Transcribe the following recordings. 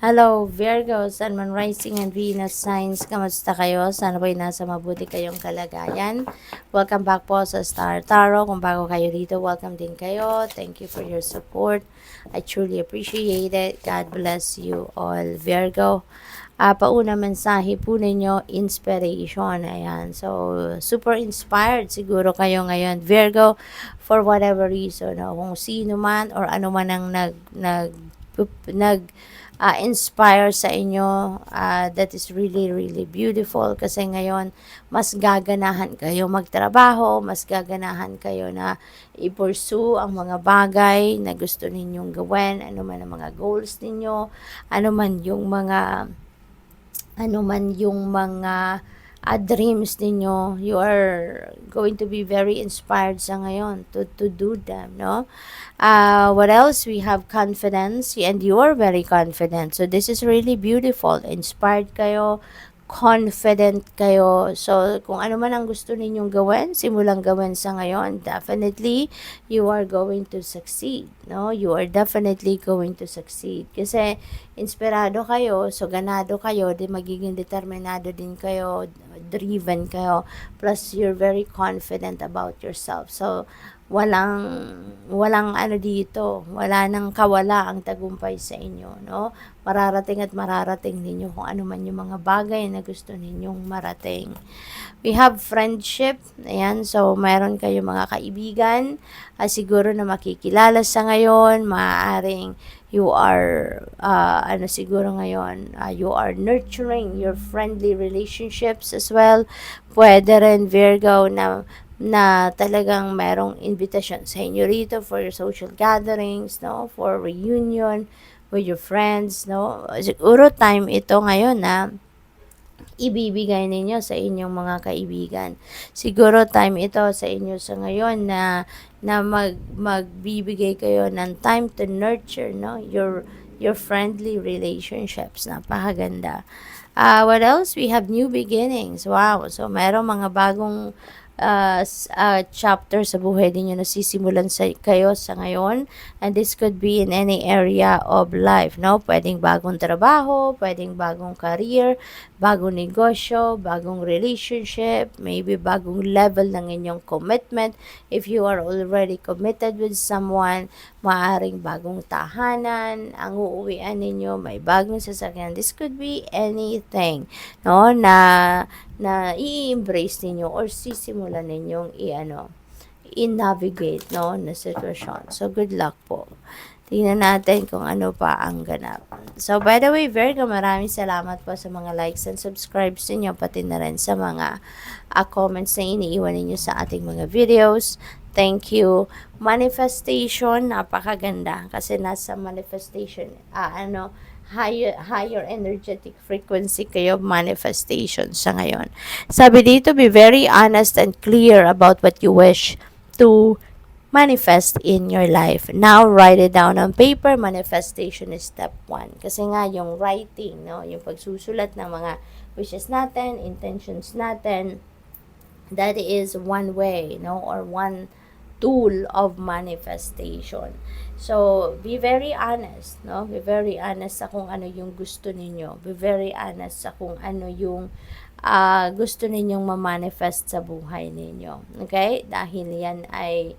Hello, Virgo, Sun, Moon, Rising, and Venus signs. Kamusta kayo? Sana ba'y nasa mabuti kayong kalagayan? Welcome back po sa Star Tarot. Kung bago kayo dito, welcome din kayo. Thank you for your support. I truly appreciate it. God bless you all, Virgo. Pauna mensahe po ninyo, inspiration. Ayan. So, super inspired siguro kayo ngayon, Virgo, for whatever reason. No? Kung sino man or ano man ang nag inspire sa inyo, that is really really beautiful kasi ngayon mas gaganahan kayo magtrabaho, mas gaganahan kayo na i-pursue ang mga bagay na gusto ninyong gawin, ano man ang mga goals ninyo, ano man yung mga dreams ninyo. You are going to be very inspired sa ngayon to do them, no? What else? We have confidence, and you are very confident. So this is really beautiful. Inspired kayo, confident kayo. So kung ano man ang gusto ninyong gawin, simulang gawin sa ngayon, definitely you are going to succeed, no? You are definitely going to succeed. Kasi inspirado kayo, so ganado kayo, di magiging determinado din kayo, driven kayo, plus you're very confident about yourself. So walang ano dito, wala nang kawala ang tagumpay sa inyo, no? Mararating at mararating ninyo kung ano man yung mga bagay na gusto ninyong marating. We have friendship, ayan, so mayroon kayo mga kaibigan, siguro na makikilala sa ngayon, maaaring you are, siguro ngayon, you are nurturing your friendly relationships as well. Pwede rin, Virgo, na talagang merong invitation sa inyo rito for your social gatherings, no? For reunion with your friends, no? Siguro time ito ngayon na ibibigay ninyo sa inyong mga kaibigan. Siguro time ito sa inyo sa ngayon na magbibigay kayo ng time to nurture, no? Your friendly relationships. Napakaganda. What else? We have new beginnings. Wow. So, merong mga bagong chapter sa buhay ninyo na sisimulan kayo sa ngayon, and this could be in any area of life, no? Pwedeng bagong trabaho, pwedeng bagong career, bagong negosyo, bagong relationship, maybe bagong level ng inyong commitment. If you are already committed with someone, maaring bagong tahanan ang uuwian ninyo, may bagong sasakyan. This could be anything, no, na i-embrace ninyo or sisimulan ninyong i-navigate, no, na sitwasyon. So, good luck po. Tingnan natin kung ano pa ang ganap. So, by the way, Virgo, maraming salamat po sa mga likes and subscribes ninyo, pati na rin sa mga comments na iniiwan ninyo sa ating mga videos. Thank you. Manifestation, napakaganda kasi nasa manifestation, higher energetic frequency kayo, manifestation sa ngayon. Sabi dito, be very honest and clear about what you wish to manifest in your life. Now, write it down on paper. Manifestation is step 1. Kasi nga, yung writing, no, yung pagsusulat ng mga wishes natin, intentions natin, that is one way, no, or one tool of manifestation. So, be very honest, no? Be very honest sa kung ano yung gusto ninyo. Be very honest sa kung ano yung gusto ninyong ma-manifest sa buhay ninyo. Okay? Dahil yan ay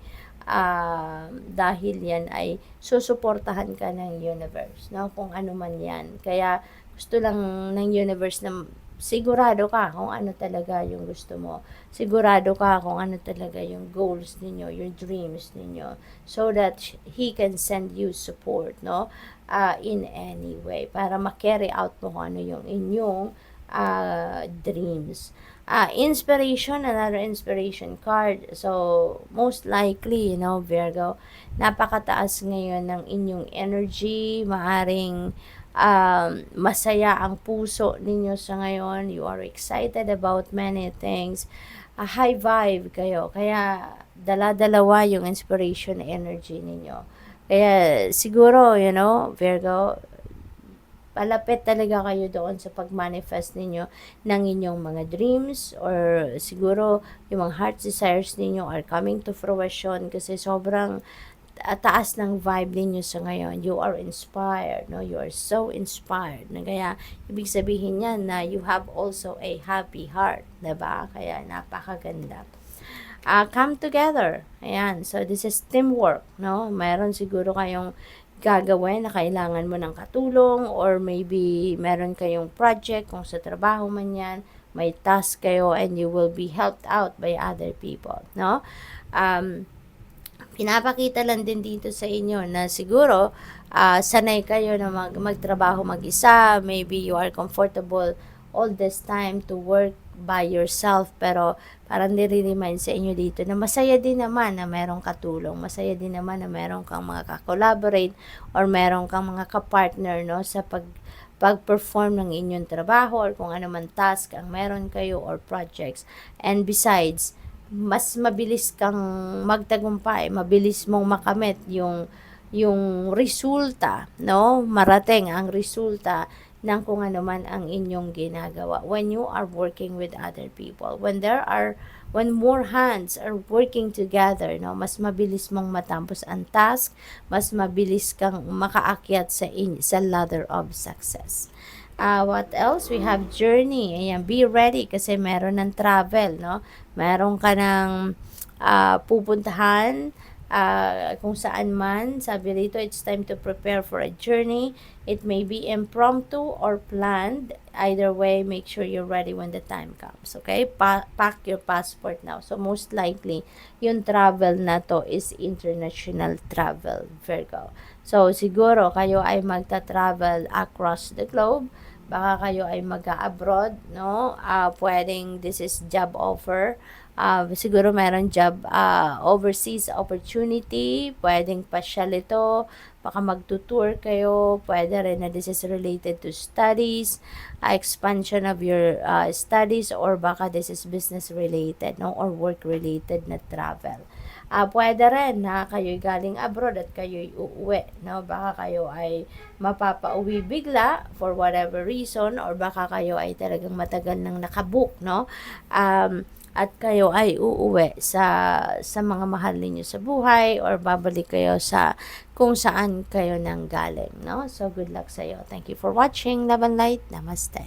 susuportahan ka ng universe, no? Kung ano man yan. Kaya, gusto lang ng universe na sigurado ka kung ano talaga yung gusto mo. Sigurado ka kung ano talaga yung goals ninyo, your dreams ninyo, so that He can send you support, no? In any way, para ma-carry out mo kung ano yung inyong dreams. Inspiration, another inspiration card. So, most likely, Virgo, napakataas ngayon ng inyong energy, maaring masaya ang puso ninyo sa ngayon. You are excited about many things. High vibe kayo. Kaya, dala-dalawa yung inspiration energy ninyo. Kaya, siguro, Virgo, palapit talaga kayo doon sa pag-manifest ninyo ng inyong mga dreams, or siguro yung mga heart desires ninyo are coming to fruition kasi sobrang taas ng vibe ninyo sa ngayon. You are inspired, no? You are so inspired. Na kaya, ibig sabihin yan na you have also a happy heart, diba? Kaya, napakaganda. Come together. Ayan. So, this is teamwork, no? Meron siguro kayong gagawin na kailangan mo ng katulong or maybe meron kayong project kung sa trabaho man yan, may task kayo and you will be helped out by other people, no? Pinapakita lang din dito sa inyo na siguro sanay kayo na magtrabaho mag-isa, maybe you are comfortable all this time to work by yourself, pero parang nire-remind sa inyo dito na masaya din naman na merong katulong, masaya din naman na meron kang mga ka-collaborate or meron kang mga ka-partner, no, sa pag-perform ng inyong trabaho or kung ano man task ang meron kayo or projects. And besides, mas mabilis kang magtagumpay, mabilis mong makamit yung resulta, no? Marating ang resulta ng kung ano man ang inyong ginagawa when you are working with other people. When more hands are working together, no, mas mabilis mong matapos ang task, mas mabilis kang makaakyat sa ladder of success. What else? We have journey. Ayan, be ready kasi meron ng travel, no? Meron ka ng pupuntahan kung saan man. Sabi rito, it's time to prepare for a journey. It may be impromptu or planned. Either way, make sure you're ready when the time comes. Okay? Pack your passport now. So, most likely, yung travel na to is international travel, Virgo. So, siguro kayo ay magta-travel across the globe. Baka kayo ay mag-abroad, no? Pwedeng this is job offer. Siguro meron job overseas opportunity. Pwedeng pasyal ito. Baka magtutour kayo. Pwede rin na this is related to studies, expansion of your studies, or baka this is business related, no? Or work related na travel. Pwede rin na kayo'y galing abroad at kayo'y uuwi, no? Baka kayo ay mapapauwi bigla for whatever reason or baka kayo ay talagang matagal nang nakabook, no? At kayo ay uuwi sa mga mahal ninyo sa buhay or babalik kayo sa kung saan kayo nang galing, no? So, good luck sa iyo. Thank you for watching. Love and light. Namaste.